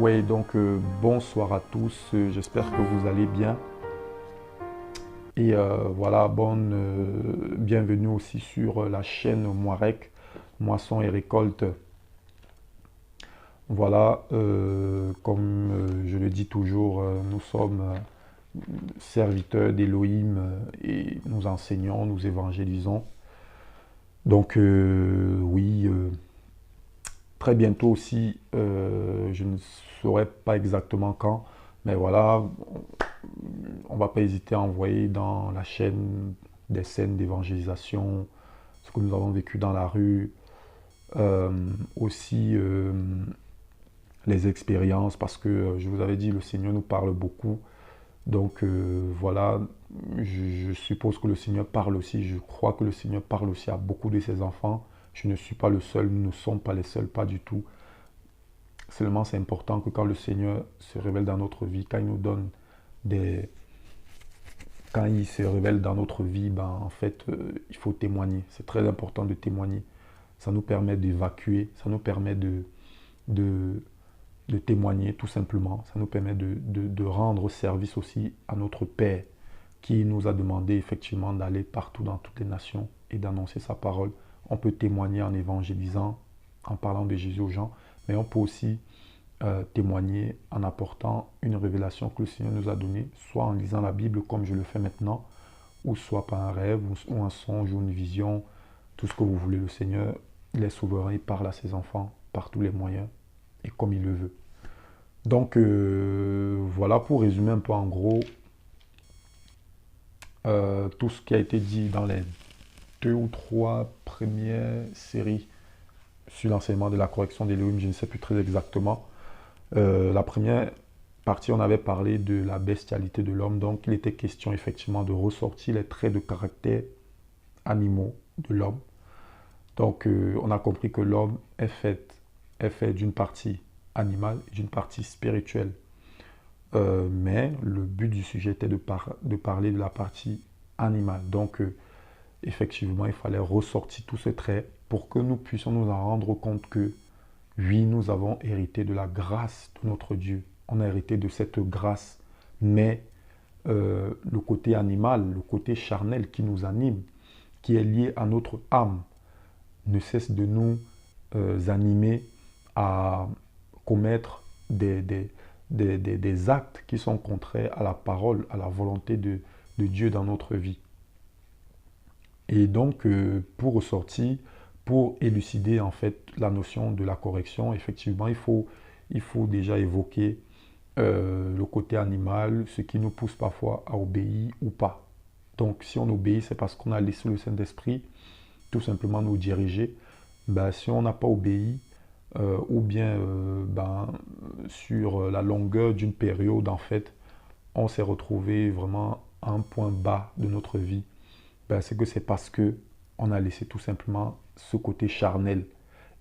Ouais, donc bonsoir à tous, j'espère que vous allez bien. Et voilà, bienvenue aussi sur la chaîne Moirec, Moisson et Récolte. Voilà, comme je le dis toujours, nous sommes serviteurs d'Élohim et nous enseignons, nous évangélisons. Donc oui, très bientôt aussi, je ne saurais pas exactement quand, mais voilà, on ne va pas hésiter à envoyer dans la chaîne des scènes d'évangélisation, ce que nous avons vécu dans la rue, aussi les expériences, parce que je vous avais dit, le Seigneur nous parle beaucoup. Donc voilà, je suppose que le Seigneur parle aussi, je crois que le Seigneur parle aussi à beaucoup de ses enfants. Je ne suis pas le seul, nous ne sommes pas les seuls, pas du tout. Seulement, c'est important que quand le Seigneur se révèle dans notre vie, quand il nous donne des, quand il se révèle dans notre vie, ben, en fait, il faut témoigner. C'est très important de témoigner. Ça nous permet d'évacuer, ça nous permet de, de témoigner tout simplement. Ça nous permet de rendre service aussi à notre Père qui nous a demandé effectivement d'aller partout dans toutes les nations et d'annoncer sa parole. On peut témoigner en évangélisant, en parlant de Jésus aux gens, mais on peut aussi témoigner en apportant une révélation que le Seigneur nous a donnée, soit en lisant la Bible comme je le fais maintenant, ou soit par un rêve, ou un songe, ou une vision, tout ce que vous voulez. Le Seigneur, il est souverain, il parle à ses enfants par tous les moyens et comme il le veut. Donc voilà pour résumer un peu en gros tout ce qui a été dit dans les deux ou trois premières séries sur l'enseignement de la correction d'Élohim, je ne sais plus très exactement. La première partie, on avait parlé de la bestialité de l'homme, donc il était question effectivement de ressortir les traits de caractère animaux de l'homme. Donc on a compris que l'homme est fait d'une partie animale et d'une partie spirituelle. Mais le but du sujet était de parler de la partie animale. Donc effectivement, il fallait ressortir tous ces traits pour que nous puissions nous en rendre compte que oui, nous avons hérité de la grâce de notre Dieu. On a hérité de cette grâce, mais le côté animal, le côté charnel qui nous anime, qui est lié à notre âme, ne cesse de nous animer à commettre des actes qui sont contraires à la parole, à la volonté de Dieu dans notre vie. Et donc, pour ressortir, pour élucider en fait la notion de la correction, effectivement, il faut déjà évoquer le côté animal, ce qui nous pousse parfois à obéir ou pas. Donc, si on obéit, c'est parce qu'on a laissé le Saint-Esprit tout simplement nous diriger. Ben, si on n'a pas obéi, ou bien sur la longueur d'une période, en fait, on s'est retrouvé vraiment à un point bas de notre vie, ben, c'est que c'est parce que on a laissé tout simplement ce côté charnel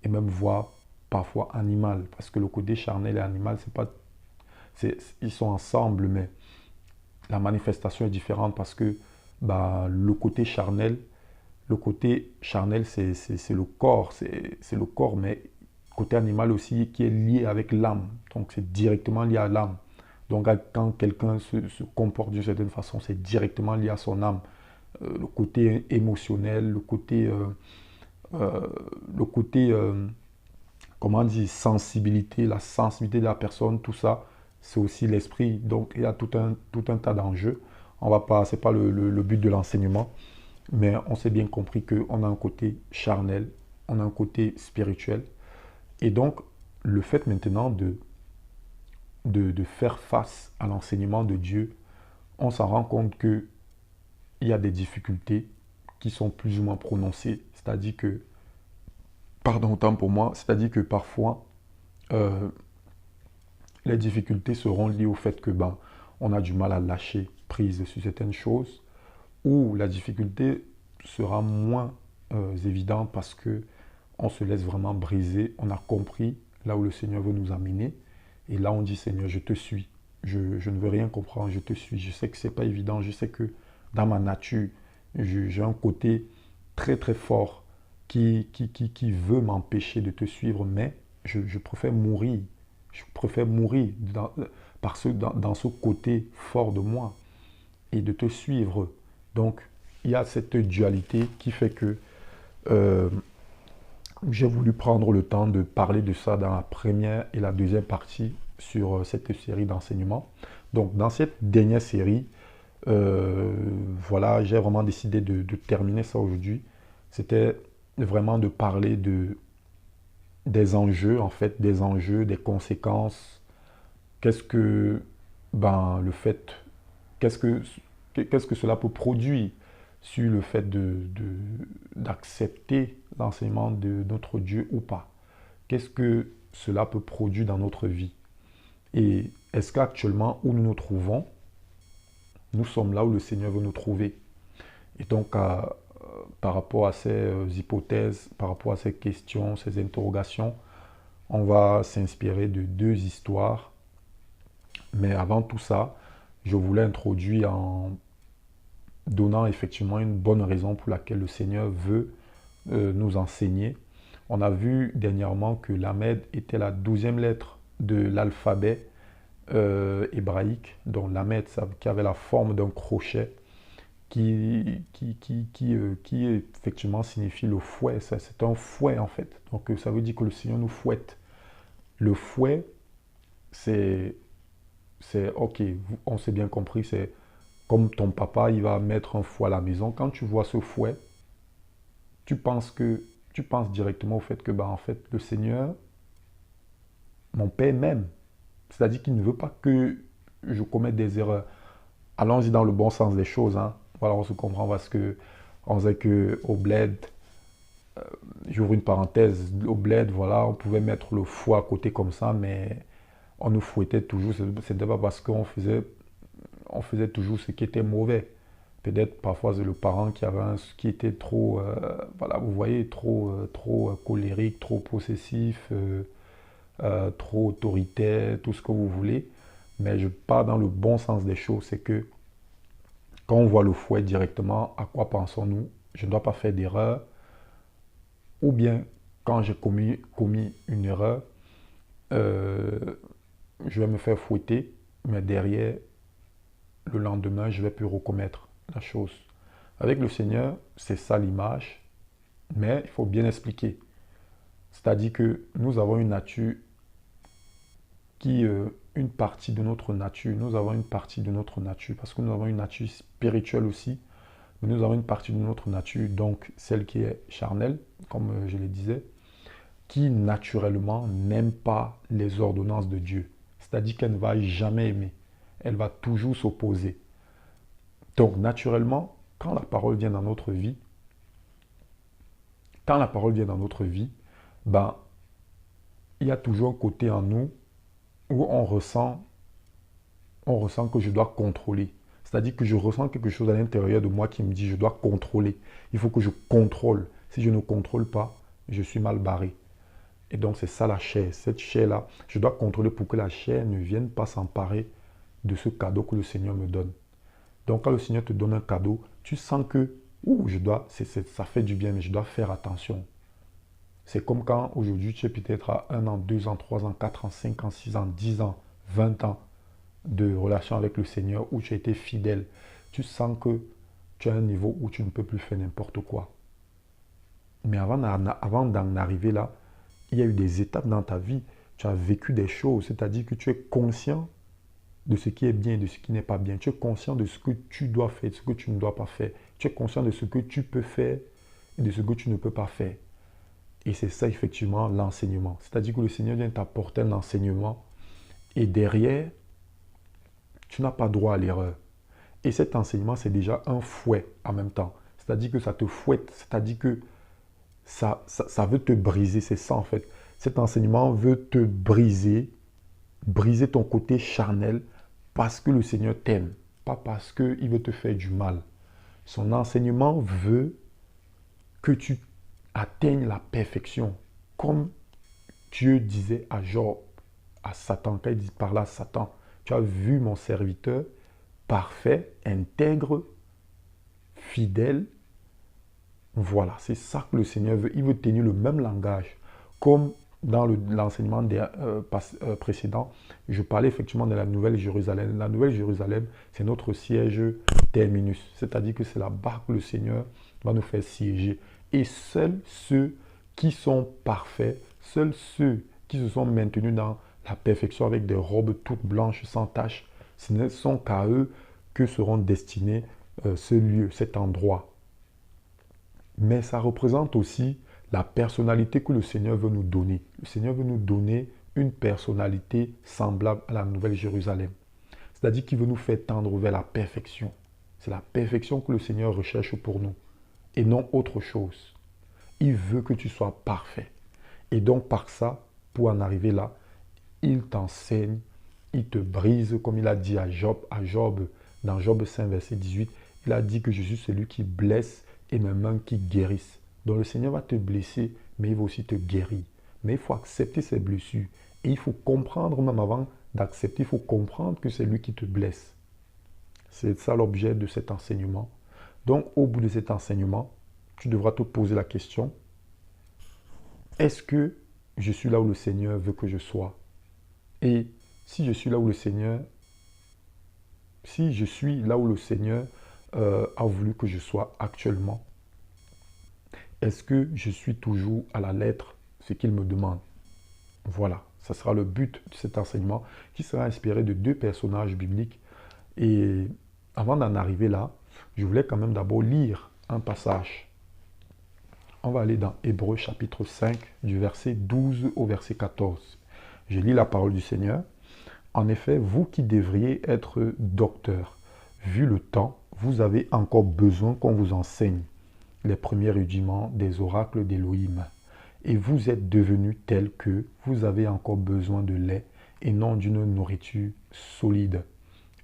et même voire parfois animal, parce que le côté charnel et animal, c'est pas, ils sont ensemble, mais la manifestation est différente parce que ben, le côté charnel, c'est le corps, c'est le corps, mais côté animal aussi qui est lié avec l'âme. Donc c'est directement lié à l'âme. Donc quand quelqu'un se comporte d'une certaine façon, c'est directement lié à son âme. Le côté émotionnel, euh, le côté comment dire, sensibilité, la sensibilité de la personne, tout ça, c'est aussi l'esprit. Donc il y a tout un tas d'enjeux. On va pas, c'est pas le but de l'enseignement, mais on s'est bien compris qu'on a un côté charnel, on a un côté spirituel. Et donc, le fait maintenant de faire face à l'enseignement de Dieu, on s'en rend compte qu'il y a des difficultés qui sont plus ou moins prononcées. C'est-à-dire que, pardon, autant pour moi, c'est-à-dire que parfois, euh, les difficultés seront liées au fait que on a du mal à lâcher prise sur certaines choses, ou la difficulté sera moins évidente parce que on se laisse vraiment briser, on a compris là où le Seigneur veut nous amener, et là on dit Seigneur, je te suis, je ne veux rien comprendre, je te suis, je sais que ce n'est pas évident, je sais que dans ma nature, j'ai un côté très très fort qui veut m'empêcher de te suivre, mais je préfère mourir Je préfère mourir dans ce côté fort de moi et de te suivre. Donc, il y a cette dualité qui fait que euh, j'ai voulu prendre le temps de parler de ça dans la première et la deuxième partie sur cette série d'enseignements. Donc, dans cette dernière série, voilà, j'ai vraiment décidé de terminer ça aujourd'hui. C'était vraiment de parler des enjeux, en fait, des enjeux, des conséquences. Qu'est-ce que, ben, le fait, qu'est-ce que, qu'est-ce que cela peut produire sur le fait d'accepter l'enseignement de notre Dieu ou pas? Qu'est-ce que cela peut produire dans notre vie? Et est-ce qu'actuellement, où nous nous trouvons, nous sommes là où le Seigneur veut nous trouver? Et donc, par rapport à ces hypothèses, par rapport à ces questions, ces interrogations, on va s'inspirer de deux histoires. Mais avant tout ça, je voulais introduire en donnant effectivement une bonne raison pour laquelle le Seigneur veut nous enseigner. On a vu dernièrement que l'Amed était la 12e lettre de l'alphabet hébraïque, dont l'Amed qui avait la forme d'un crochet qui effectivement signifie le fouet. C'est un fouet en fait. Donc ça veut dire que le Seigneur nous fouette. Le fouet, c'est, ok, on s'est bien compris, c'est comme ton papa, il va mettre un fouet à la maison. Quand tu vois ce fouet, tu penses directement au fait que, bah, en fait, le Seigneur, mon Père m'aime. C'est-à-dire qu'il ne veut pas que je commette des erreurs. Allons-y dans le bon sens des choses, hein. Voilà, on se comprend parce que on sait que au bled, j'ouvre une parenthèse, au bled, voilà, on pouvait mettre le fouet à côté comme ça, mais on nous fouettait toujours. C'était pas parce on faisait toujours ce qui était mauvais. Peut-être parfois c'est le parent qui était trop, voilà, vous voyez, trop colérique, trop possessif, trop autoritaire, tout ce que vous voulez. Mais je pars dans le bon sens des choses, c'est que quand on voit le fouet directement, à quoi pensons-nous? Je ne dois pas faire d'erreur. Ou bien, quand j'ai commis une erreur, euh, je vais me faire fouetter, mais derrière, le lendemain, je vais plus recommettre la chose. Avec le Seigneur, c'est ça l'image, mais il faut bien expliquer. C'est-à-dire que nous avons une nature une partie de notre nature, nous avons une partie de notre nature, parce que nous avons une nature spirituelle aussi, mais nous avons une partie de notre nature, donc celle qui est charnelle, comme je le disais, qui naturellement n'aime pas les ordonnances de Dieu. C'est-à-dire qu'elle ne va jamais aimer, elle va toujours s'opposer. Donc naturellement, quand la parole vient dans notre vie, ben, il y a toujours un côté en nous où on ressent que je dois contrôler. C'est-à-dire que je ressens quelque chose à l'intérieur de moi qui me dit je dois contrôler. Il faut que je contrôle. Si je ne contrôle pas, je suis mal barré. Et donc c'est ça la chair. Cette chair-là, je dois contrôler pour que la chair ne vienne pas s'emparer de ce cadeau que le Seigneur me donne. Donc quand le Seigneur te donne un cadeau, tu sens que ça fait du bien, mais je dois faire attention. C'est comme quand aujourd'hui tu es peut-être à 1 an, 2 ans, 3 ans, 4 ans, 5 ans, 6 ans, 10 ans, 20 ans de relation avec le Seigneur où tu as été fidèle. Tu sens que tu as un niveau où tu ne peux plus faire n'importe quoi. Mais avant d'en arriver là, il y a eu des étapes dans ta vie. Tu as vécu des choses, c'est-à-dire que tu es conscient de ce qui est bien et de ce qui n'est pas bien. Tu es conscient de ce que tu dois faire, de ce que tu ne dois pas faire. Tu es conscient de ce que tu peux faire et de ce que tu ne peux pas faire. Et c'est ça effectivement l'enseignement. C'est-à-dire que le Seigneur vient t'apporter un enseignement et derrière, tu n'as pas droit à l'erreur. Et cet enseignement, c'est déjà un fouet en même temps. C'est-à-dire que ça te fouette, c'est-à-dire que ça veut te briser, c'est ça en fait. Cet enseignement veut te briser ton côté charnel parce que le Seigneur t'aime, pas parce qu'il veut te faire du mal. Son enseignement veut que tu atteignes la perfection. Comme Dieu disait à Job, à Satan, quand il dit par là Satan, tu as vu mon serviteur parfait, intègre, fidèle. Voilà, c'est ça que le Seigneur veut. Il veut tenir le même langage. Comme dans l'enseignement précédent, je parlais effectivement de la Nouvelle Jérusalem. La Nouvelle Jérusalem, c'est notre siège terminus. C'est-à-dire que c'est là-bas que le Seigneur va nous faire siéger. Et seuls ceux qui sont parfaits, seuls ceux qui se sont maintenus dans la perfection avec des robes toutes blanches sans tache, ce ne sont qu'à eux que seront destinés ce lieu, cet endroit. Mais ça représente aussi la personnalité que le Seigneur veut nous donner. Le Seigneur veut nous donner une personnalité semblable à la Nouvelle Jérusalem. C'est-à-dire qu'il veut nous faire tendre vers la perfection. C'est la perfection que le Seigneur recherche pour nous et non autre chose. Il veut que tu sois parfait. Et donc par ça, pour en arriver là, il t'enseigne, il te brise, comme il a dit à Job, dans Job 5, verset 18, il a dit que je suis celui qui blesse et mes mains qui guérissent. Donc le Seigneur va te blesser, mais il va aussi te guérir. Mais il faut accepter ses blessures. Et il faut comprendre, même avant d'accepter, il faut comprendre que c'est lui qui te blesse. C'est ça l'objet de cet enseignement. Donc au bout de cet enseignement, tu devras te poser la question, est-ce que je suis là où le Seigneur veut que je sois? Et si je suis là où le Seigneur, a voulu que je sois actuellement, est-ce que je suis toujours à la lettre ce qu'il me demande? Voilà, ça sera le but de cet enseignement qui sera inspiré de deux personnages bibliques. Et avant d'en arriver là, je voulais quand même d'abord lire un passage. On va aller dans Hébreux chapitre 5 du verset 12 au verset 14. Je lis la parole du Seigneur. En effet, vous qui devriez être docteurs, vu le temps, vous avez encore besoin qu'on vous enseigne les premiers rudiments des oracles d'Élohim. Et vous êtes devenus tels que vous avez encore besoin de lait et non d'une nourriture solide.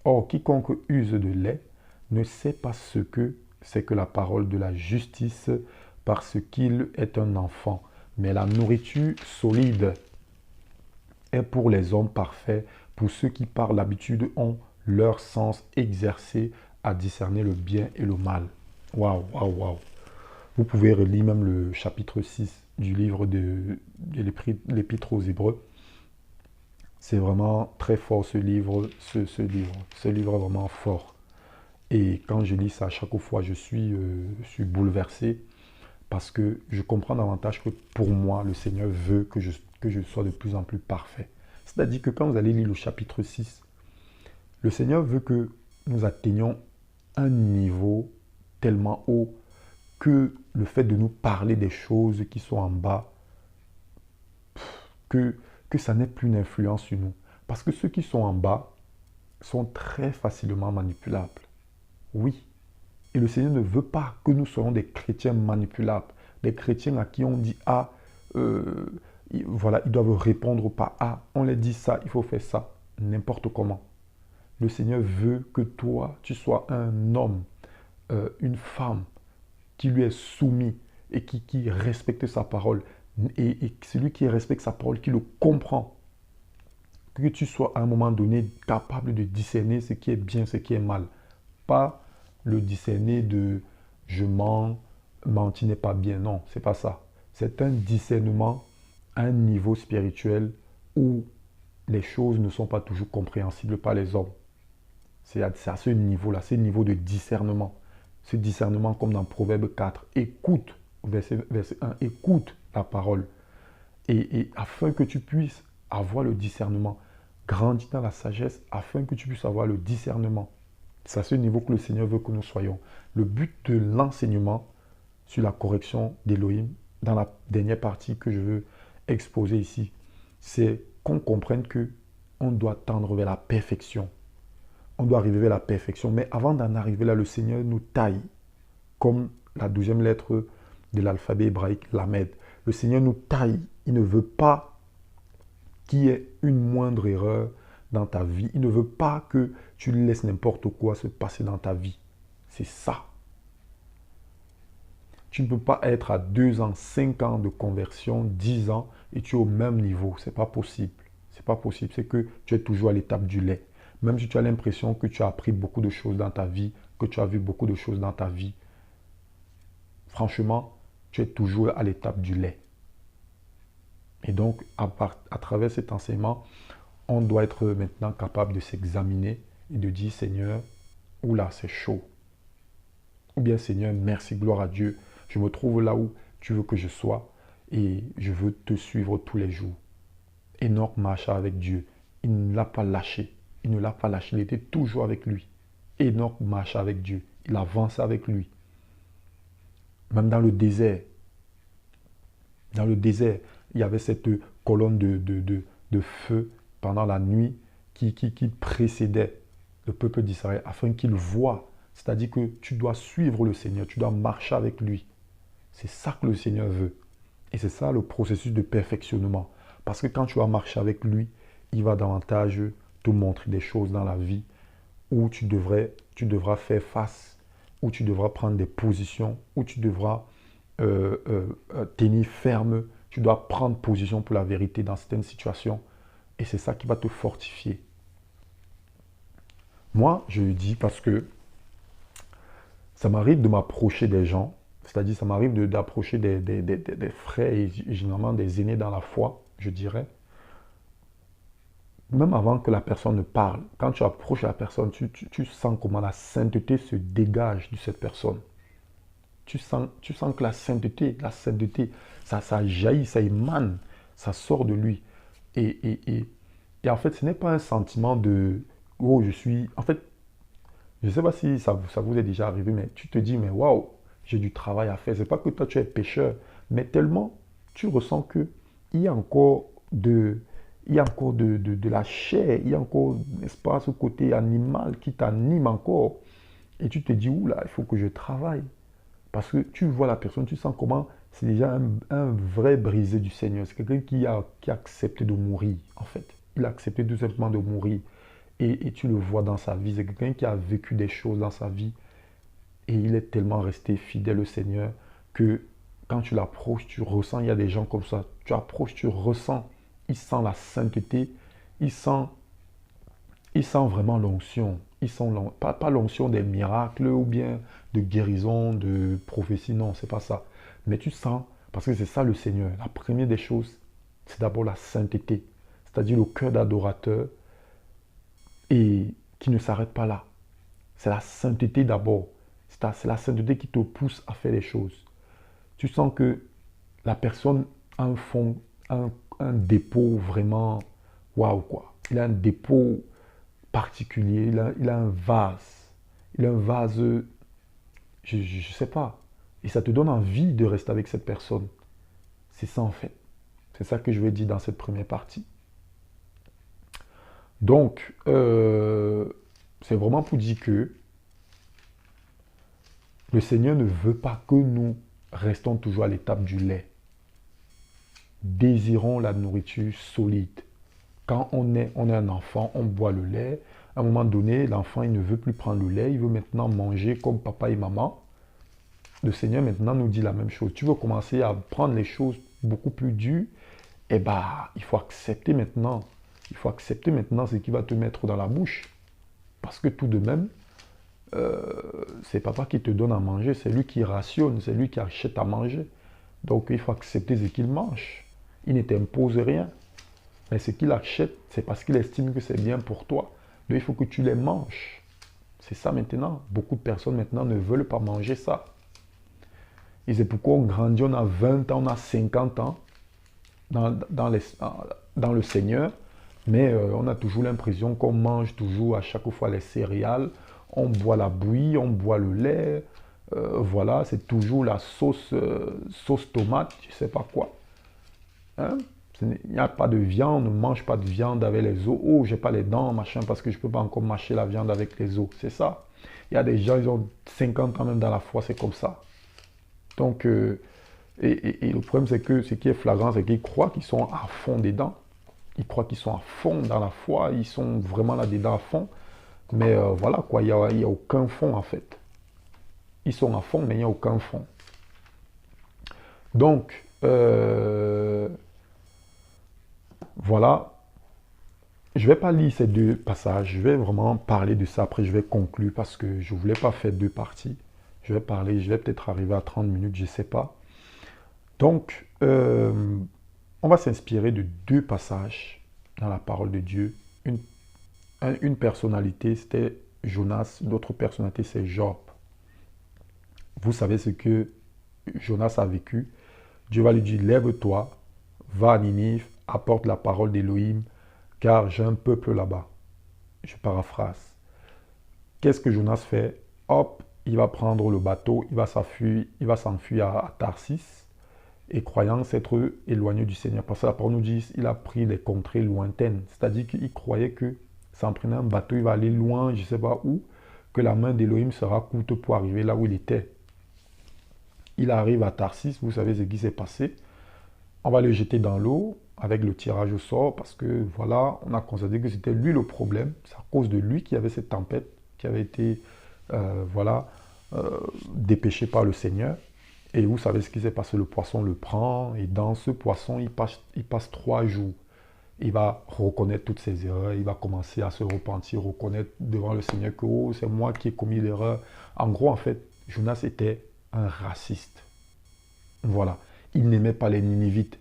Or, quiconque use de lait ne sait pas ce que c'est que la parole de la justice parce qu'il est un enfant. Mais la nourriture solide est pour les hommes parfaits, pour ceux qui par l'habitude ont leur sens exercé à discerner le bien et le mal. Waouh, waouh, waouh. Vous pouvez relire même le chapitre 6 du livre de l'Épître aux Hébreux. C'est vraiment très fort ce livre. Ce livre est vraiment fort. Et quand je lis ça, à chaque fois, je suis bouleversé parce que je comprends davantage que pour moi, le Seigneur veut que je sois de plus en plus parfait. C'est-à-dire que quand vous allez lire le chapitre 6, le Seigneur veut que nous atteignions un niveau tellement haut que le fait de nous parler des choses qui sont en bas, que ça n'ait plus d'influence sur nous. Parce que ceux qui sont en bas sont très facilement manipulables. Oui. Et le Seigneur ne veut pas que nous soyons des chrétiens manipulables, des chrétiens à qui on dit A, voilà, ils doivent répondre par A. On leur dit ça, il faut faire ça, n'importe comment. Le Seigneur veut que toi, tu sois un homme, une femme qui lui est soumis et qui respecte sa parole. Et celui qui respecte sa parole, qui le comprend. Que tu sois à un moment donné capable de discerner ce qui est bien, ce qui est mal. Pas le discerner de je mens, mentir n'est pas bien. Non, c'est pas ça. C'est un discernement à un niveau spirituel où les choses ne sont pas toujours compréhensibles par les hommes. C'est à ce niveau-là, c'est le niveau de discernement. Ce discernement comme dans Proverbe 4. Écoute, verset 1, écoute la parole. Et afin que tu puisses avoir le discernement, grandis dans la sagesse afin que tu puisses avoir le discernement. C'est à ce niveau que le Seigneur veut que nous soyons. Le but de l'enseignement sur la correction d'Élohim, dans la dernière partie que je veux exposer ici, c'est qu'on comprenne que on doit tendre vers la perfection. On doit arriver vers la perfection. Mais avant d'en arriver là, le Seigneur nous taille comme la 12e lettre de l'alphabet hébraïque, Lamed. Le Seigneur nous taille. Il ne veut pas qu'il y ait une moindre erreur dans ta vie. Il ne veut pas que tu laisses n'importe quoi se passer dans ta vie. C'est ça. Tu ne peux pas être à 2 ans, 5 ans de conversion, 10 ans, et tu es au même niveau. Ce n'est pas possible. C'est pas possible. C'est que tu es toujours à l'étape du lait. Même si tu as l'impression que tu as appris beaucoup de choses dans ta vie, que tu as vu beaucoup de choses dans ta vie, franchement, tu es toujours à l'étape du lait. Et donc, à travers cet enseignement, on doit être maintenant capable de s'examiner et de dire, Seigneur, oula, c'est chaud. Ou bien, Seigneur, merci, gloire à Dieu. Je me trouve là où tu veux que je sois et je veux te suivre tous les jours. Enoch marcha avec Dieu. Il ne l'a pas lâché. Il ne l'a pas lâché. Il était toujours avec lui. Enoch marcha avec Dieu. Il avançait avec lui. Même dans le désert. Dans le désert, il y avait cette colonne de feu pendant la nuit qui précédait le peuple d'Israël afin qu'il voie. C'est-à-dire que tu dois suivre le Seigneur, tu dois marcher avec lui. C'est ça que le Seigneur veut. Et c'est ça le processus de perfectionnement. Parce que quand tu vas marcher avec lui, il va davantage te montrer des choses dans la vie où tu devras faire face, où tu devras prendre des positions, où tu devras tenir ferme, tu dois prendre position pour la vérité dans certaines situations. Et c'est ça qui va te fortifier. Moi, je le dis parce que ça m'arrive de m'approcher des gens, c'est-à-dire ça m'arrive d'approcher des frères et généralement des aînés dans la foi, je dirais. Même avant que la personne ne parle, quand tu approches la personne, tu sens comment la sainteté se dégage de cette personne. Tu sens que la sainteté, ça jaillit, ça émane, ça sort de lui. Et en fait, ce n'est pas un sentiment de, oh, je suis... En fait, je ne sais pas si ça vous est déjà arrivé, mais tu te dis, mais waouh, j'ai du travail à faire. C'est pas que toi, tu es pécheur, mais tellement tu ressens que il y a encore de la chair, il y a encore, n'est-ce pas, ce côté animal qui t'anime encore. Et tu te dis, oula, il faut que je travaille. Parce que tu vois la personne, tu sens comment c'est déjà un vrai brisé du Seigneur. C'est quelqu'un qui a accepté de mourir, en fait. Il a accepté tout simplement de mourir. Et tu le vois dans sa vie. C'est quelqu'un qui a vécu des choses dans sa vie. Et il est tellement resté fidèle au Seigneur que quand tu l'approches, tu ressens, il y a des gens comme ça. Tu approches, tu ressens. Il sent la sainteté. Il sent, il sent vraiment l'onction. Pas l'onction des miracles ou bien de guérison, de prophétie. Non, c'est pas ça. Mais tu sens, parce que c'est ça le Seigneur. La première des choses, c'est d'abord la sainteté. C'est-à-dire le cœur d'adorateur et qui ne s'arrête pas là. C'est la sainteté d'abord. C'est la sainteté qui te pousse à faire les choses. Tu sens que la personne a un fond, un dépôt vraiment waouh quoi. Il a un dépôt particulier, il a un vase. Il a un vase, je ne sais pas. Et ça te donne envie de rester avec cette personne. C'est ça en fait. C'est ça que je veux dire dans cette première partie. Donc, c'est vraiment pour dire que le Seigneur ne veut pas que nous restons toujours à l'étape du lait. Désirons la nourriture solide. Quand on est un enfant, on boit le lait. À un moment donné, l'enfant, il ne veut plus prendre le lait. Il veut maintenant manger comme papa et maman. Le Seigneur maintenant nous dit la même chose. Tu veux commencer à prendre les choses beaucoup plus dures. Eh bien, il faut accepter maintenant. Il faut accepter maintenant ce qui va te mettre dans la bouche. Parce que tout de même, c'est papa qui te donne à manger, c'est lui qui rationne, c'est lui qui achète à manger. Donc il faut accepter ce qu'il mange. Il ne t'impose rien. Mais ce qu'il achète, c'est parce qu'il estime que c'est bien pour toi. Donc il faut que tu les manges. C'est ça maintenant. Beaucoup de personnes maintenant ne veulent pas manger ça. Et c'est pourquoi on grandit, on a 20 ans, on a 50 ans dans le Seigneur. Mais on a toujours l'impression qu'on mange toujours à chaque fois les céréales. On boit la bouillie, on boit le lait. Voilà, c'est toujours la sauce tomate, je ne sais pas quoi. Hein? Il n'y a pas de viande, on ne mange pas de viande avec les os. Oh, j'ai pas les dents, machin, parce que je ne peux pas encore mâcher la viande avec les os. C'est ça. Il y a des gens, ils ont 50 ans même dans la foi, c'est comme ça. Donc, et le problème, c'est que ce qui est flagrant, c'est qu'ils croient qu'ils sont à fond dedans. Ils croient qu'ils sont à fond dans la foi, ils sont vraiment là-dedans à fond. Mais voilà, quoi, il n'y a aucun fond en fait. Ils sont à fond, mais il n'y a aucun fond. Donc, voilà. Je ne vais pas lire ces deux passages. Je vais vraiment parler de ça. Après, je vais conclure parce que je ne voulais pas faire deux parties. Je vais parler, je vais peut-être arriver à 30 minutes, je ne sais pas. Donc, On va s'inspirer de deux passages dans la parole de Dieu. Une personnalité, c'était Jonas. L'autre personnalité, c'est Job. Vous savez ce que Jonas a vécu. Dieu va lui dire, lève-toi, va à Ninive, apporte la parole d'Élohim, car j'ai un peuple là-bas. Je paraphrase. Qu'est-ce que Jonas fait? Hop, il va prendre le bateau, il va s'enfuir à Tarsis, et croyant s'être éloigné du Seigneur. Parce que la parole nous dit, il a pris des contrées lointaines. C'est-à-dire qu'il croyait que, s'en prenant un bateau, il va aller loin, je ne sais pas où, que la main d'Élohim sera courte pour arriver là où il était. Il arrive à Tarsis, vous savez ce qui s'est passé. On va le jeter dans l'eau avec le tirage au sort parce que voilà, on a constaté que c'était lui le problème. C'est à cause de lui qu'il y avait cette tempête qui avait été voilà, dépêchée par le Seigneur. Et vous savez ce qui s'est passé, le poisson le prend et dans ce poisson, il passe 3 jours. Il va reconnaître toutes ses erreurs, il va commencer à se repentir, reconnaître devant le Seigneur que oh, c'est moi qui ai commis l'erreur. En gros, en fait, Jonas était un raciste. Voilà. Il n'aimait pas les Ninivites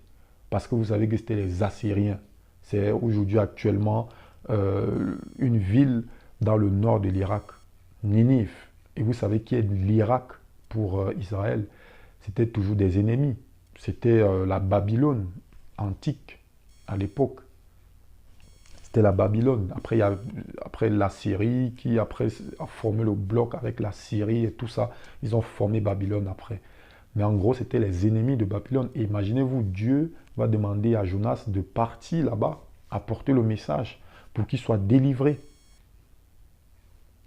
parce que vous savez que c'était les Assyriens. C'est aujourd'hui actuellement une ville dans le nord de l'Irak, Ninive. Et vous savez qui est l'Irak pour Israël? C'était toujours des ennemis. C'était la Babylone antique à l'époque. C'était la Babylone. Après, il y a, après la Syrie qui après a formé le bloc avec la Syrie et tout ça. Ils ont formé Babylone après. Mais en gros, c'était les ennemis de Babylone. Et imaginez-vous, Dieu va demander à Jonas de partir là-bas, apporter le message pour qu'il soit délivré.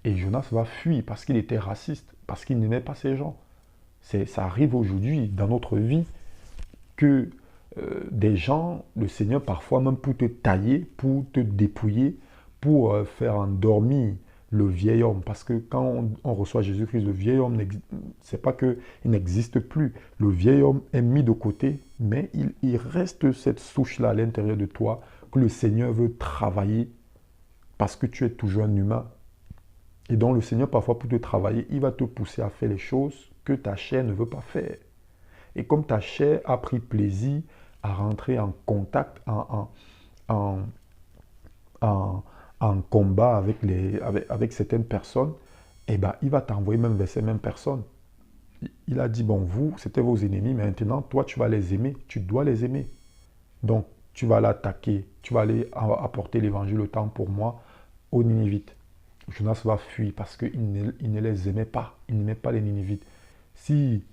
Et Jonas va fuir parce qu'il était raciste, parce qu'il n'aimait pas ces gens. Ça arrive aujourd'hui dans notre vie que des gens, le Seigneur parfois même pour te tailler, pour te dépouiller, pour faire endormir le vieil homme. Parce que quand on reçoit Jésus-Christ, le vieil homme, c'est pas qu'il n'existe plus. Le vieil homme est mis de côté, mais il reste cette souche-là à l'intérieur de toi que le Seigneur veut travailler parce que tu es toujours un humain. Et donc le Seigneur, parfois pour te travailler, il va te pousser à faire les choses que ta chair ne veut pas faire. Et comme ta chair a pris plaisir à rentrer en contact, en, en combat avec certaines personnes, eh ben, il va t'envoyer même vers ces mêmes personnes. Il a dit, bon, vous, c'était vos ennemis, mais maintenant, toi, tu vas les aimer, tu dois les aimer. Donc, tu vas l'attaquer, tu vas aller apporter l'évangile le temps pour moi aux Ninivites. Jonas va fuir parce qu'il ne les aimait pas, il n'aimait pas les Ninivites. Si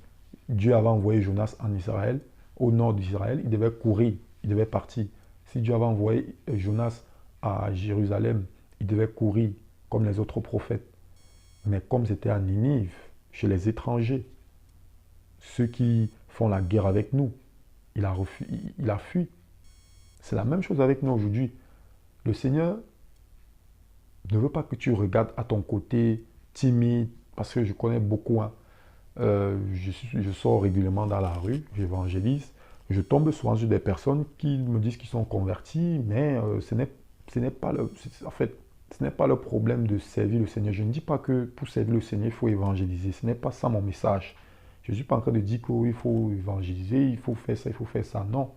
Dieu avait envoyé Jonas en Israël, au nord d'Israël, il devait courir, il devait partir. Si Dieu avait envoyé Jonas à Jérusalem, il devait courir comme les autres prophètes. Mais comme c'était à Ninive, chez les étrangers, ceux qui font la guerre avec nous, il a fui. C'est la même chose avec nous aujourd'hui. Le Seigneur ne veut pas que tu regardes à ton côté timide, parce que je connais beaucoup, hein. Je sors régulièrement dans la rue, j'évangélise. Je tombe souvent sur des personnes qui me disent qu'ils sont convertis, mais ce n'est pas en fait, ce n'est pas le problème de servir le Seigneur. Je ne dis pas que pour servir le Seigneur, il faut évangéliser. Ce n'est pas ça mon message. Je ne suis pas en train de dire qu'il faut évangéliser, il faut faire ça, il faut faire ça. Non.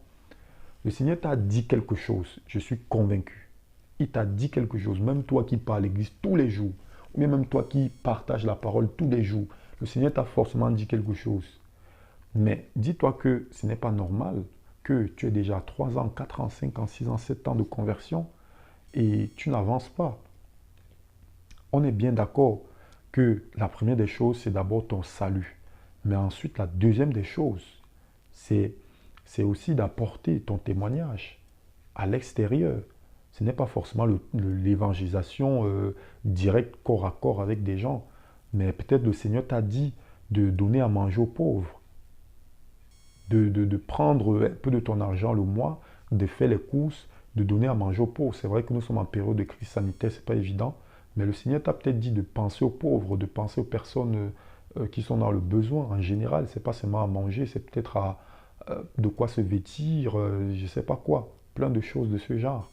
Le Seigneur t'a dit quelque chose. Je suis convaincu. Il t'a dit quelque chose. Même toi qui parles à l'église tous les jours, ou bien même toi qui partages la parole tous les jours, le Seigneur t'a forcément dit quelque chose. Mais dis-toi que ce n'est pas normal que tu aies déjà 3 ans, 4 ans, 5 ans, 6 ans, 7 ans de conversion et tu n'avances pas. On est bien d'accord que la première des choses, c'est d'abord ton salut. Mais ensuite, la deuxième des choses, c'est aussi d'apporter ton témoignage à l'extérieur. Ce n'est pas forcément l'évangélisation directe, corps à corps avec des gens. Mais peut-être le Seigneur t'a dit de donner à manger aux pauvres, de prendre un peu de ton argent le mois, de faire les courses, de donner à manger aux pauvres. C'est vrai que nous sommes en période de crise sanitaire, ce n'est pas évident, mais le Seigneur t'a peut-être dit de penser aux pauvres, de penser aux personnes qui sont dans le besoin en général. Ce n'est pas seulement à manger, c'est peut-être de quoi se vêtir, je ne sais pas quoi, plein de choses de ce genre.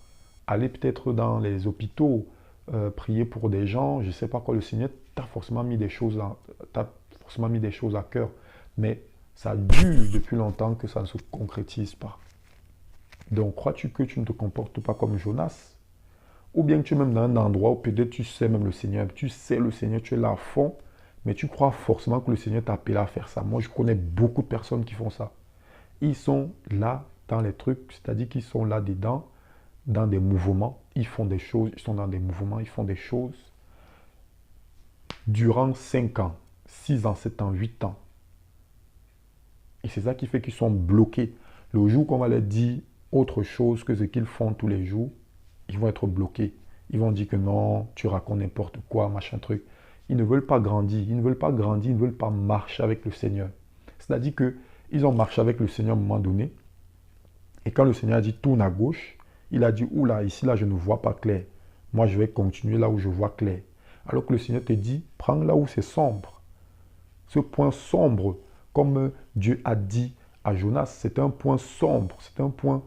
Aller peut-être dans les hôpitaux, prier pour des gens, je ne sais pas quoi, le Seigneur t'a forcément mis des choses à cœur, mais ça dure depuis longtemps que ça ne se concrétise pas. Donc, crois-tu que tu ne te comportes pas comme Jonas? Ou bien que tu es même dans un endroit où peut-être tu sais même le Seigneur, tu sais le Seigneur, tu es là à fond, mais tu crois forcément que le Seigneur t'a appelé à faire ça. Moi, je connais beaucoup de personnes qui font ça. Ils sont là dans les trucs, c'est-à-dire qu'ils sont là dedans, dans des mouvements, ils font des choses, ils sont dans des mouvements, ils font des choses durant 5 ans, 6 ans, 7 ans, 8 ans. Et c'est ça qui fait qu'ils sont bloqués. Le jour qu'on va leur dire autre chose que ce qu'ils font tous les jours, ils vont être bloqués. Ils vont dire que non, tu racontes n'importe quoi, machin truc. Ils ne veulent pas grandir, ils ne veulent pas grandir, ils ne veulent pas marcher avec le Seigneur. C'est-à-dire qu'ils ont marché avec le Seigneur à un moment donné. Et quand le Seigneur a dit tourne à gauche, il a dit oula, ici là je ne vois pas clair. Moi je vais continuer là où je vois clair. Alors que le Seigneur te dit prends là où c'est sombre. Ce point sombre, comme Dieu a dit à Jonas, c'est un point sombre, c'est un point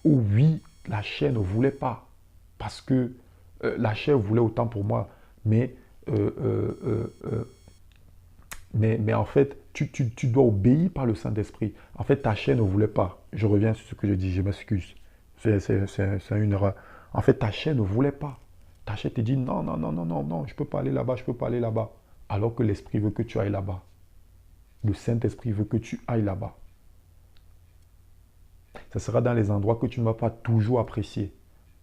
où oui, la chair ne voulait pas. Parce que la chair voulait autant pour moi, mais, euh, euh, euh, euh, mais en fait, tu dois obéir par le Saint-Esprit. En fait, ta chair ne voulait pas. Je reviens sur ce que je dis, je m'excuse. C'est une erreur. En fait, ta chair ne voulait pas. Ta chair te dit non, non, non, non, non, non, je ne peux pas aller là-bas, je ne peux pas aller là-bas. Alors que l'Esprit veut que tu ailles là-bas. Le Saint-Esprit veut que tu ailles là-bas. Ce sera dans les endroits que tu ne vas pas toujours apprécier.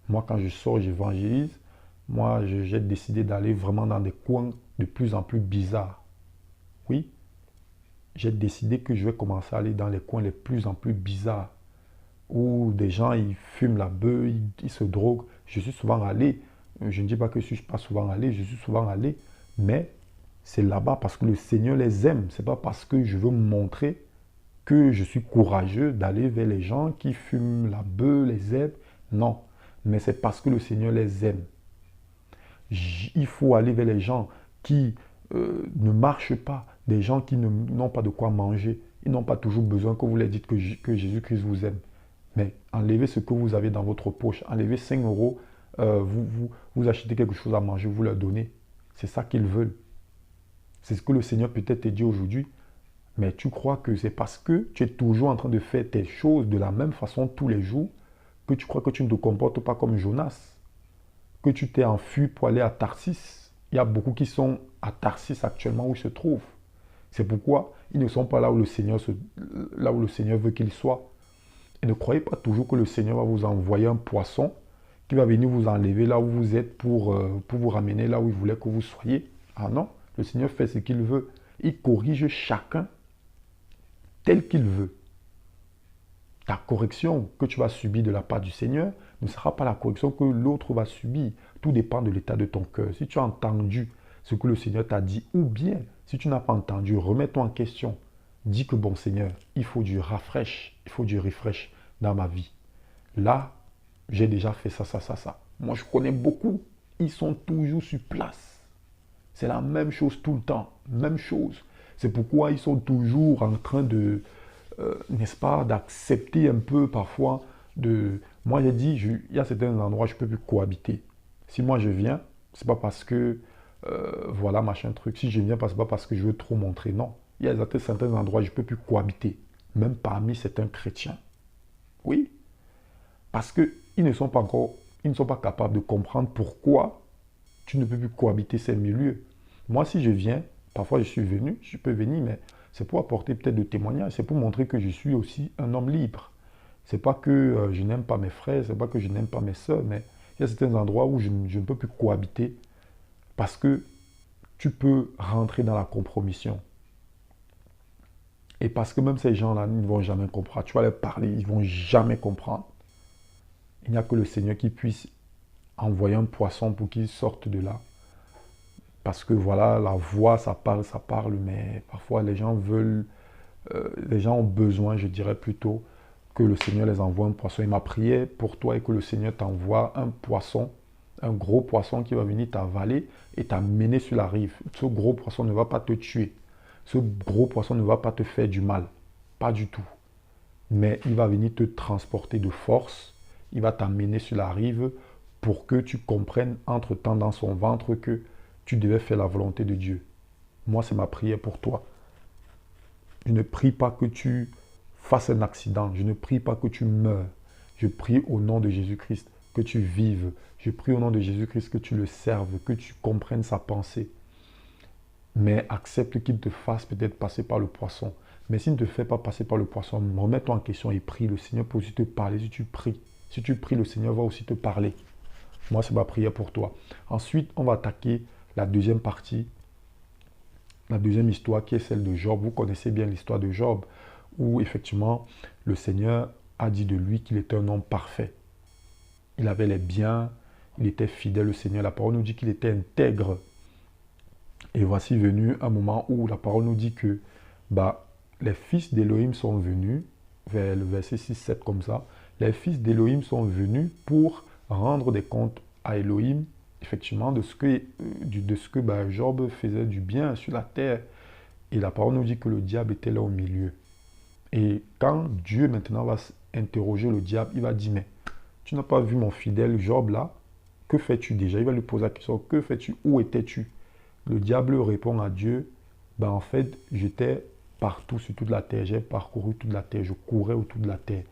Moi, quand je sors, j'évangélise. Moi, j'ai décidé d'aller vraiment dans des coins de plus en plus bizarres. Oui, j'ai décidé que je vais commencer à aller dans les coins les plus en plus bizarres. Où des gens, ils fument la beuh, ils se droguent. Je suis souvent allé. Je ne dis pas que je ne suis pas souvent allé, je suis souvent allé. Mais c'est là-bas parce que le Seigneur les aime. Ce n'est pas parce que je veux me montrer que je suis courageux d'aller vers les gens qui fument la beuh, les zèbres. Non, mais c'est parce que le Seigneur les aime. Il faut aller vers les gens qui ne marchent pas, des gens qui n'ont pas de quoi manger. Ils n'ont pas toujours besoin que vous leur dites que Jésus-Christ vous aime. Mais enlevez ce que vous avez dans votre poche. Enlevez 5 euros, vous achetez quelque chose à manger, vous leur donnez. C'est ça qu'ils veulent. C'est ce que le Seigneur peut-être te dit aujourd'hui. Mais tu crois que c'est parce que tu es toujours en train de faire tes choses de la même façon tous les jours que tu crois que tu ne te comportes pas comme Jonas, que tu t'es enfui pour aller à Tarsis. Il y a beaucoup qui sont à Tarsis actuellement où ils se trouvent. C'est pourquoi ils ne sont pas là où là où le Seigneur veut qu'ils soient. Et ne croyez pas toujours que le Seigneur va vous envoyer un poisson qui va venir vous enlever là où vous êtes pour vous ramener là où il voulait que vous soyez. Ah non, le Seigneur fait ce qu'il veut. Il corrige chacun tel qu'il veut. Ta correction que tu vas subir de la part du Seigneur ne sera pas la correction que l'autre va subir. Tout dépend de l'état de ton cœur. Si tu as entendu ce que le Seigneur t'a dit, ou bien si tu n'as pas entendu, remets-toi en question. Dis que bon Seigneur, il faut du refresh, il faut du refresh dans ma vie. Là, j'ai déjà fait ça, ça, ça, ça. Moi, je connais beaucoup. Ils sont toujours sur place. C'est la même chose tout le temps. Même chose. C'est pourquoi ils sont toujours en train de, n'est-ce pas, d'accepter un peu parfois de... Moi, j'ai dit, il y a certains endroits où je ne peux plus cohabiter. Si moi je viens, c'est pas parce que, voilà, machin truc. Si je viens, c'est pas parce que je veux trop montrer. Non. Il y a certains endroits où je ne peux plus cohabiter. Même parmi certains chrétiens. Oui. Parce qu'ils ne sont pas encore, ils ne sont pas capables de comprendre pourquoi tu ne peux plus cohabiter ces milieux. Moi, si je viens, parfois je suis venu, je peux venir, mais c'est pour apporter peut-être des témoignages, c'est pour montrer que je suis aussi un homme libre. C'est pas que je n'aime pas mes frères, c'est pas que je n'aime pas mes soeurs, mais il y a certains endroits où je ne peux plus cohabiter parce que tu peux rentrer dans la compromission. Et parce que même ces gens-là ne vont jamais comprendre. Tu vas leur parler, ils ne vont jamais comprendre. Il n'y a que le Seigneur qui puisse envoyer un poisson pour qu'il sorte de là. Parce que voilà, la voix, ça parle, mais parfois les gens veulent, les gens ont besoin, je dirais plutôt, que le Seigneur les envoie un poisson. Et ma prière pour toi est que le Seigneur t'envoie un poisson, un gros poisson qui va venir t'avaler et t'amener sur la rive. Ce gros poisson ne va pas te tuer. Ce gros poisson ne va pas te faire du mal. Pas du tout. Mais il va venir te transporter de force. Il va t'amener sur la rive pour que tu comprennes entre-temps dans son ventre que tu devais faire la volonté de Dieu. Moi, c'est ma prière pour toi. Je ne prie pas que tu fasses un accident. Je ne prie pas que tu meurs. Je prie au nom de Jésus-Christ que tu vives. Je prie au nom de Jésus-Christ que tu le serves, que tu comprennes sa pensée. Mais accepte qu'il te fasse peut-être passer par le poisson. Mais s'il ne te fait pas passer par le poisson, remets-toi en question et prie. Le Seigneur peut aussi te parler si tu pries. Si tu pries, le Seigneur va aussi te parler. Moi, c'est ma prière pour toi. Ensuite, on va attaquer la deuxième partie, la deuxième histoire qui est celle de Job. Vous connaissez bien l'histoire de Job, où effectivement, le Seigneur a dit de lui qu'il était un homme parfait. Il avait les biens, il était fidèle au Seigneur. La parole nous dit qu'il était intègre. Et voici venu un moment où la parole nous dit que les fils d'Élohim sont venus, vers le verset 6-7 comme ça, les fils d'Élohim sont venus pour rendre des comptes à Elohim, effectivement, de ce que Job faisait du bien sur la terre. Et la parole nous dit que le diable était là au milieu. Et quand Dieu maintenant va interroger le diable, il va dire, mais tu n'as pas vu mon fidèle Job là? Que fais-tu déjà? Il va lui poser la question, que fais-tu? Où étais-tu? Le diable répond à Dieu, en fait, j'étais partout sur toute la terre, j'ai parcouru toute la terre, je courais autour de la terre.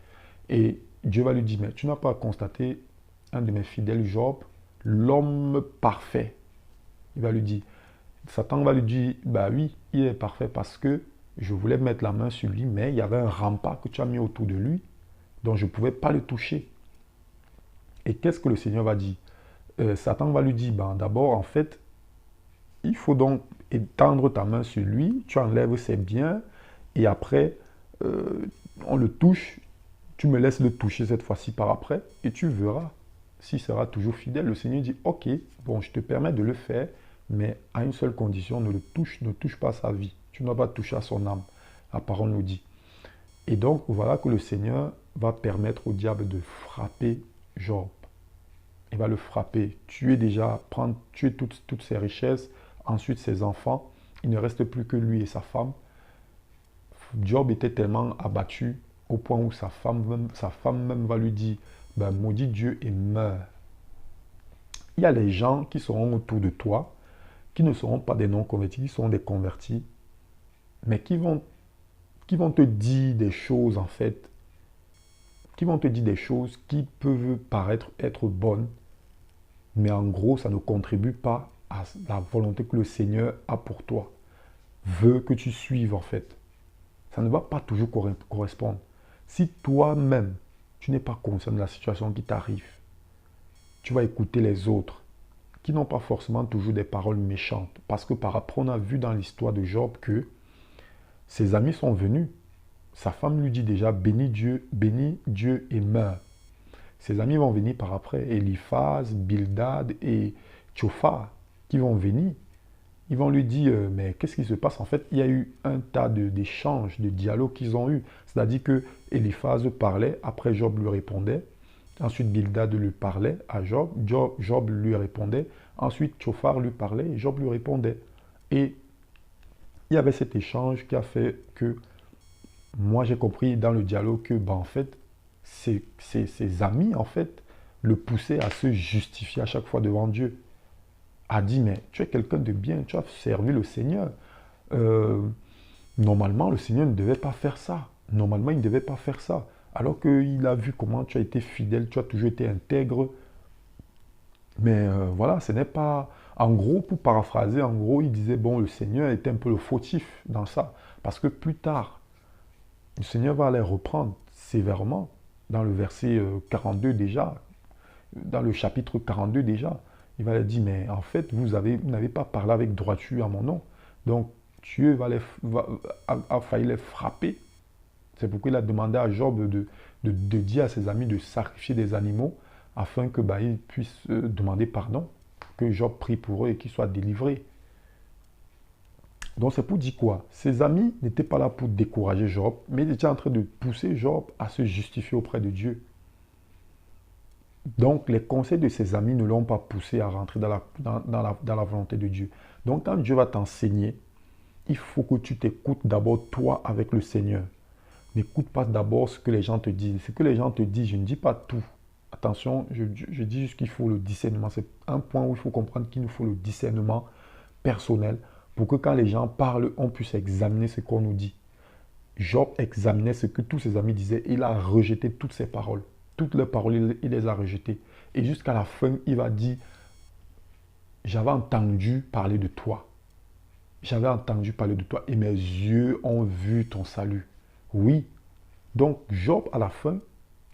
Et Dieu va lui dire, mais tu n'as pas constaté un de mes fidèles Job, l'homme parfait. Il va lui dire, Satan va lui dire, oui, il est parfait parce que je voulais mettre la main sur lui, mais il y avait un rempart que tu as mis autour de lui, donc je ne pouvais pas le toucher. Et qu'est-ce que le Seigneur va dire? Satan va lui dire, d'abord, en fait, il faut donc étendre ta main sur lui, tu enlèves ses biens, et après, on le touche, tu me laisses le toucher cette fois-ci par après, et tu verras s'il sera toujours fidèle. Le Seigneur dit, ok, bon, je te permets de le faire, mais à une seule condition, ne touche pas sa vie. Tu ne dois pas toucher à son âme. La parole nous dit. Et donc, voilà que le Seigneur va permettre au diable de frapper Job. Il va le frapper, tuer toutes ses richesses, ensuite ses enfants. Il ne reste plus que lui et sa femme. Job était tellement abattu au point où sa femme même va lui dire, maudit Dieu et meurs. Il y a les gens qui seront autour de toi, qui ne seront pas des non-convertis, qui seront des convertis, mais qui vont te dire des choses en fait, qui vont te dire des choses qui peuvent paraître être bonnes, mais en gros, ça ne contribue pas à la volonté que le Seigneur a pour toi, veut que tu suives en fait. Ça ne va pas toujours correspondre. Si toi-même, tu n'es pas conscient de la situation qui t'arrive, tu vas écouter les autres, qui n'ont pas forcément toujours des paroles méchantes. Parce que par après, on a vu dans l'histoire de Job que ses amis sont venus. Sa femme lui dit déjà, bénis Dieu et meurs. Ses amis vont venir par après, Eliphaz, Bildad et Tchophar, qui vont venir. Ils vont lui dire, mais qu'est-ce qui se passe? En fait, il y a eu un tas d'échanges, de dialogues qu'ils ont eu. C'est-à-dire que Eliphaz parlait, après Job lui répondait. Ensuite, Bildad lui parlait à Job, Job lui répondait. Ensuite, Tchophar lui parlait et Job lui répondait. Et il y avait cet échange qui a fait que moi, j'ai compris dans le dialogue que, en fait, ses amis, en fait, le poussaient à se justifier à chaque fois devant Dieu. A dit, mais tu es quelqu'un de bien, tu as servi le Seigneur. Normalement, le Seigneur ne devait pas faire ça. Normalement, il ne devait pas faire ça. Alors qu'il a vu comment tu as été fidèle, tu as toujours été intègre. Mais voilà, ce n'est pas... En gros, pour paraphraser, en gros, il disait, bon, le Seigneur était un peu le fautif dans ça. Parce que plus tard, le Seigneur va les reprendre sévèrement. Dans le verset 42 déjà, dans le chapitre 42 déjà, il va leur dire, mais en fait, vous n'avez pas parlé avec droiture à mon nom. Donc, Dieu a failli les frapper. C'est pourquoi il a demandé à Job de dire à ses amis de sacrifier des animaux afin que ils puissent demander pardon, que Job prie pour eux et qu'ils soient délivrés. Donc c'est pour dire quoi? Ses amis n'étaient pas là pour décourager Job, mais ils étaient en train de pousser Job à se justifier auprès de Dieu. Donc les conseils de ses amis ne l'ont pas poussé à rentrer dans la volonté de Dieu. Donc quand Dieu va t'enseigner, il faut que tu t'écoutes d'abord toi avec le Seigneur. N'écoute pas d'abord ce que les gens te disent. Ce que les gens te disent, je ne dis pas tout. Attention, je dis juste qu'il faut le discernement. C'est un point où il faut comprendre qu'il nous faut le discernement personnel pour que quand les gens parlent, on puisse examiner ce qu'on nous dit. Job examinait ce que tous ses amis disaient et il a rejeté toutes ces paroles. toutes leurs paroles, il les a rejetées. Et jusqu'à la fin, il va dire, j'avais entendu parler de toi. J'avais entendu parler de toi et mes yeux ont vu ton salut. Oui. Donc, Job, à la fin,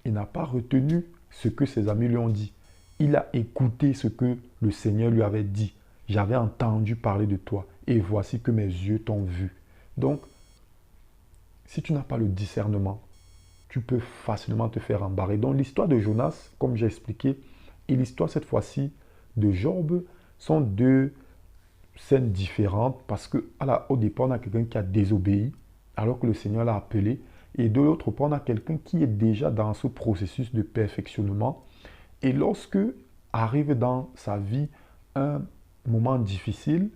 il n'a pas retenu ce que ses amis lui ont dit. Il a écouté ce que le Seigneur lui avait dit. J'avais entendu parler de toi et voici que mes yeux t'ont vu. Donc, si tu n'as pas le discernement, tu peux facilement te faire embarrer. Donc, l'histoire de Jonas, comme j'ai expliqué, et l'histoire cette fois-ci de Job sont deux scènes différentes parce qu'au départ, on a quelqu'un qui a désobéi alors que le Seigneur l'a appelé. Et de l'autre part, on a quelqu'un qui est déjà dans ce processus de perfectionnement. Et lorsque arrive dans sa vie un moment difficile,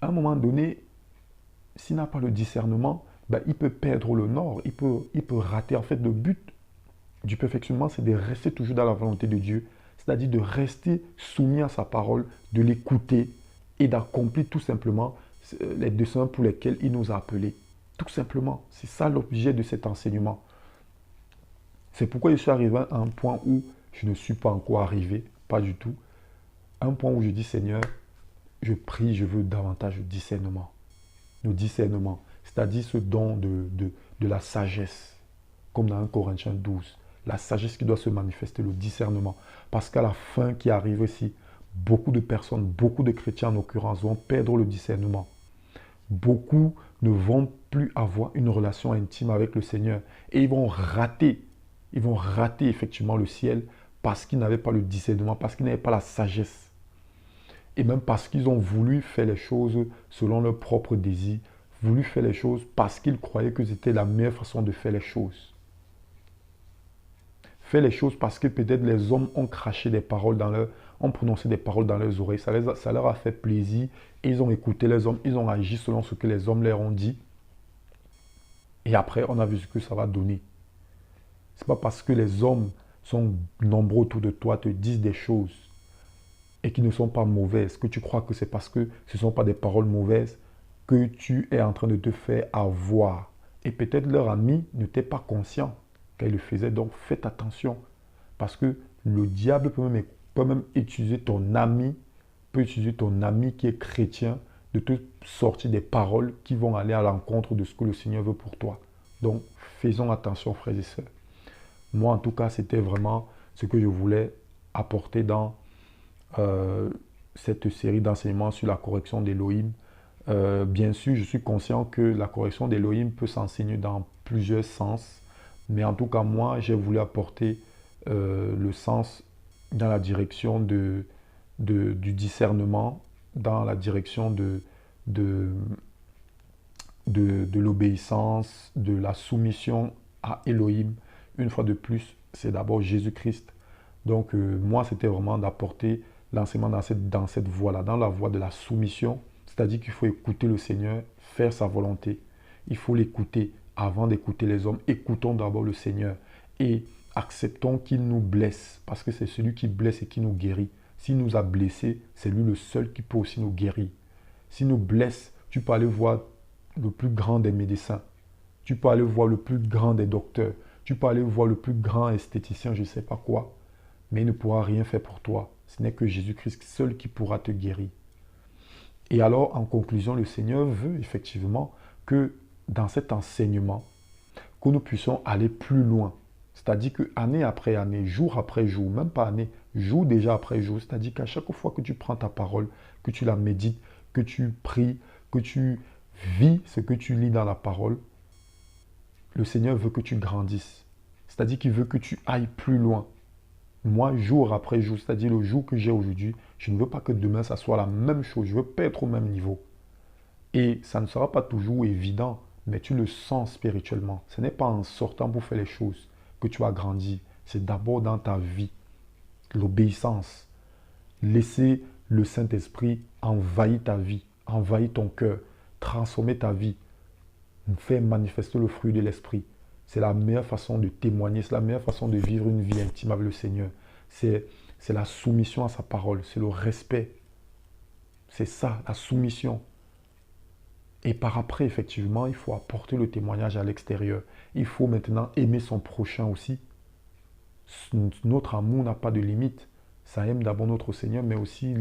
à un moment donné, s'il n'a pas le discernement, ben, il peut perdre le nord, il peut rater. En fait, le but du perfectionnement, c'est de rester toujours dans la volonté de Dieu, c'est-à-dire de rester soumis à sa parole, de l'écouter et d'accomplir tout simplement les desseins pour lesquels il nous a appelés. Tout simplement, c'est ça l'objet de cet enseignement. C'est pourquoi je suis arrivé à un point où je ne suis pas encore arrivé, pas du tout. Un point où je dis, Seigneur, je prie, je veux davantage de discernement. Le discernement, c'est-à-dire ce don de la sagesse, comme dans 1 Corinthiens 12. La sagesse qui doit se manifester, le discernement. Parce qu'à la fin qui arrive ici, beaucoup de personnes, beaucoup de chrétiens en l'occurrence, vont perdre le discernement. Beaucoup ne vont plus avoir une relation intime avec le Seigneur. Et ils vont rater effectivement le ciel parce qu'ils n'avaient pas le discernement, parce qu'ils n'avaient pas la sagesse. Et même parce qu'ils ont voulu faire les choses selon leur propre désir, voulu faire les choses parce qu'ils croyaient que c'était la meilleure façon de faire les choses. Faire les choses parce que peut-être les hommes ont craché des paroles ont prononcé des paroles dans leurs oreilles, ça leur a fait plaisir, et ils ont écouté les hommes, ils ont agi selon ce que les hommes leur ont dit. Et après, on a vu ce que ça va donner. Ce n'est pas parce que les hommes sont nombreux autour de toi, te disent des choses et qui ne sont pas mauvaises, que tu crois que c'est parce que ce ne sont pas des paroles mauvaises que tu es en train de te faire avoir. Et peut-être leur ami n'était pas conscient qu'elle le faisait. Donc faites attention. Parce que le diable peut même utiliser ton ami, qui est chrétien, de te sortir des paroles qui vont aller à l'encontre de ce que le Seigneur veut pour toi. Donc faisons attention, frères et sœurs. Moi, en tout cas, c'était vraiment ce que je voulais apporter dans cette série d'enseignements sur la correction d'Élohim. Bien sûr, je suis conscient que la correction d'Élohim peut s'enseigner dans plusieurs sens. Mais en tout cas, moi, j'ai voulu apporter le sens dans la direction du discernement, dans la direction de l'obéissance, de la soumission à Elohim. Une fois de plus, c'est d'abord Jésus-Christ. Donc, moi, c'était vraiment d'apporter l'enseignement dans cette voie-là, dans la voie de la soumission. C'est-à-dire qu'il faut écouter le Seigneur, faire sa volonté. Il faut l'écouter avant d'écouter les hommes. Écoutons d'abord le Seigneur et acceptons qu'il nous blesse, parce que c'est celui qui blesse et qui nous guérit. S'il nous a blessés, c'est lui le seul qui peut aussi nous guérir. S'il nous blesse, tu peux aller voir le plus grand des médecins. Tu peux aller voir le plus grand des docteurs. Tu peux aller voir le plus grand esthéticien, je ne sais pas quoi. Mais il ne pourra rien faire pour toi. Ce n'est que Jésus-Christ seul qui pourra te guérir. Et alors, en conclusion, le Seigneur veut effectivement que dans cet enseignement, que nous puissions aller plus loin. C'est-à-dire que année après année, jour après jour, même pas année, jour déjà après jour, c'est-à-dire qu'à chaque fois que tu prends ta parole, que tu la médites, que tu pries, que tu vis ce que tu lis dans la parole, le Seigneur veut que tu grandisses. C'est-à-dire qu'il veut que tu ailles plus loin. Moi, jour après jour, c'est-à-dire le jour que j'ai aujourd'hui, je ne veux pas que demain, ça soit la même chose. Je ne veux pas être au même niveau. Et ça ne sera pas toujours évident, mais tu le sens spirituellement. Ce n'est pas en sortant pour faire les choses que tu as grandi. C'est d'abord dans ta vie. L'obéissance. Laisser le Saint-Esprit envahir ta vie, envahir ton cœur, transformer ta vie, faire manifester le fruit de l'Esprit. C'est la meilleure façon de témoigner, c'est la meilleure façon de vivre une vie intime avec le Seigneur. C'est la soumission à sa parole, c'est le respect. C'est ça, la soumission. Et par après, effectivement, il faut apporter le témoignage à l'extérieur. Il faut maintenant aimer son prochain aussi. Notre amour n'a pas de limite. Ça aime d'abord notre Seigneur, mais aussi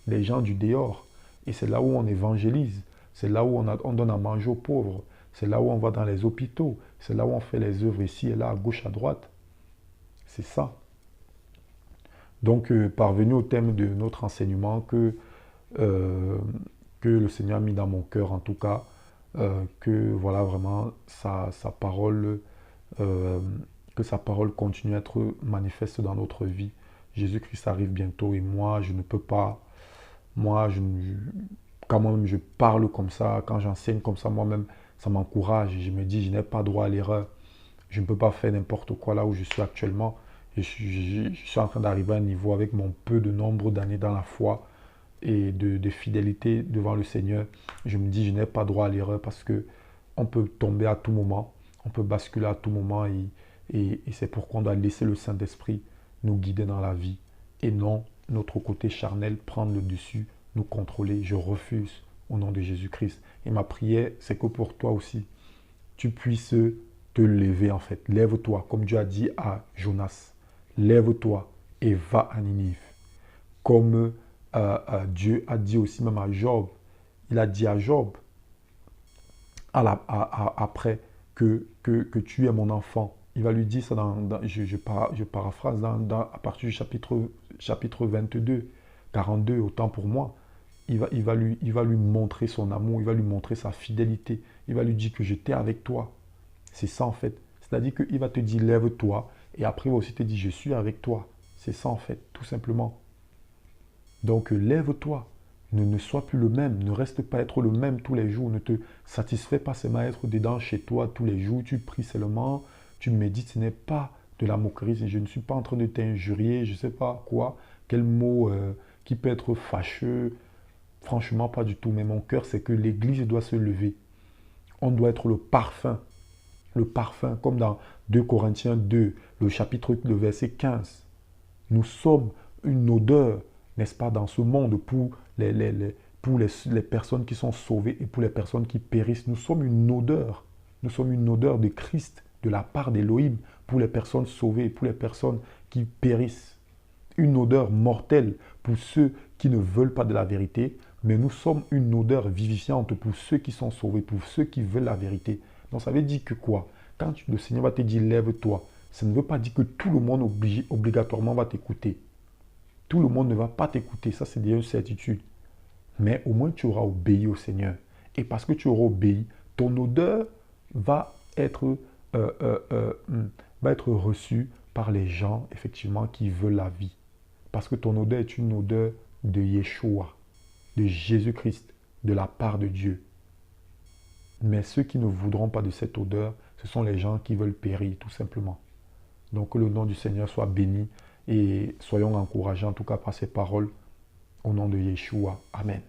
les gens du dehors. Et c'est là où on évangélise. C'est là où on donne à manger aux pauvres. C'est là où on va dans les hôpitaux. C'est là où on fait les œuvres ici et là, à gauche, à droite. C'est ça. Donc, parvenu au thème de notre enseignement euh, que le Seigneur a mis dans mon cœur, en tout cas, que voilà vraiment sa parole, euh, que sa parole continue à être manifeste dans notre vie. Jésus-Christ arrive bientôt et moi, je ne peux pas, moi, quand moi-même je parle comme ça, quand j'enseigne comme ça, moi-même, ça m'encourage. Je me dis, je n'ai pas droit à l'erreur. Je ne peux pas faire n'importe quoi là où je suis actuellement. Je suis en train d'arriver à un niveau avec mon peu de nombre d'années dans la foi et de fidélité devant le Seigneur. Je me dis, je n'ai pas droit à l'erreur parce que on peut tomber à tout moment, on peut basculer à tout moment et c'est pourquoi on doit laisser le Saint-Esprit nous guider dans la vie et non notre côté charnel prendre le dessus, nous contrôler. Je refuse au nom de Jésus-Christ. Et ma prière, c'est que pour toi aussi, tu puisses te lever en fait. Lève-toi, comme Dieu a dit à Jonas. Lève-toi et va à Ninive. Comme Dieu a dit aussi même à Job. Il a dit à Job, après que tu es mon enfant. Il va lui dire ça je paraphrase à partir du chapitre 22, 42, autant pour moi. Il va lui montrer son amour, il va lui montrer sa fidélité. Il va lui dire que j'étais avec toi. C'est ça en fait. C'est-à-dire qu'il va te dire lève-toi et après il va aussi te dire je suis avec toi. C'est ça en fait, tout simplement. Donc lève-toi. Ne sois plus le même. Ne reste pas être le même tous les jours. Ne te satisfais pas seulement être dedans chez toi tous les jours. Tu pries seulement, tu médites. Ce n'est pas de la moquerie. Je ne suis pas en train de t'injurier, je ne sais pas quoi. Quel mot qui peut être fâcheux. Franchement, pas du tout. Mais mon cœur, c'est que l'Église doit se lever. On doit être le parfum. Le parfum, comme dans 2 Corinthiens 2, le verset 15. Nous sommes une odeur, n'est-ce pas, dans ce monde pour les personnes qui sont sauvées et pour les personnes qui périssent. Nous sommes une odeur. Nous sommes une odeur de Christ, de la part d'Élohim, pour les personnes sauvées et pour les personnes qui périssent. Une odeur mortelle pour ceux qui ne veulent pas de la vérité, mais nous sommes une odeur vivifiante pour ceux qui sont sauvés, pour ceux qui veulent la vérité. Donc ça veut dire que quoi? Quand le Seigneur va te dire lève-toi, ça ne veut pas dire que tout le monde obligatoirement va t'écouter. Tout le monde ne va pas t'écouter, ça c'est déjà une certitude. Mais au moins tu auras obéi au Seigneur. Et parce que tu auras obéi, ton odeur va être, va être reçue par les gens, effectivement, qui veulent la vie. Parce que ton odeur est une odeur de Yeshua, de Jésus-Christ, de la part de Dieu. Mais ceux qui ne voudront pas de cette odeur, ce sont les gens qui veulent périr, tout simplement. Donc que le nom du Seigneur soit béni et soyons encouragés en tout cas par ces paroles au nom de Yeshua. Amen.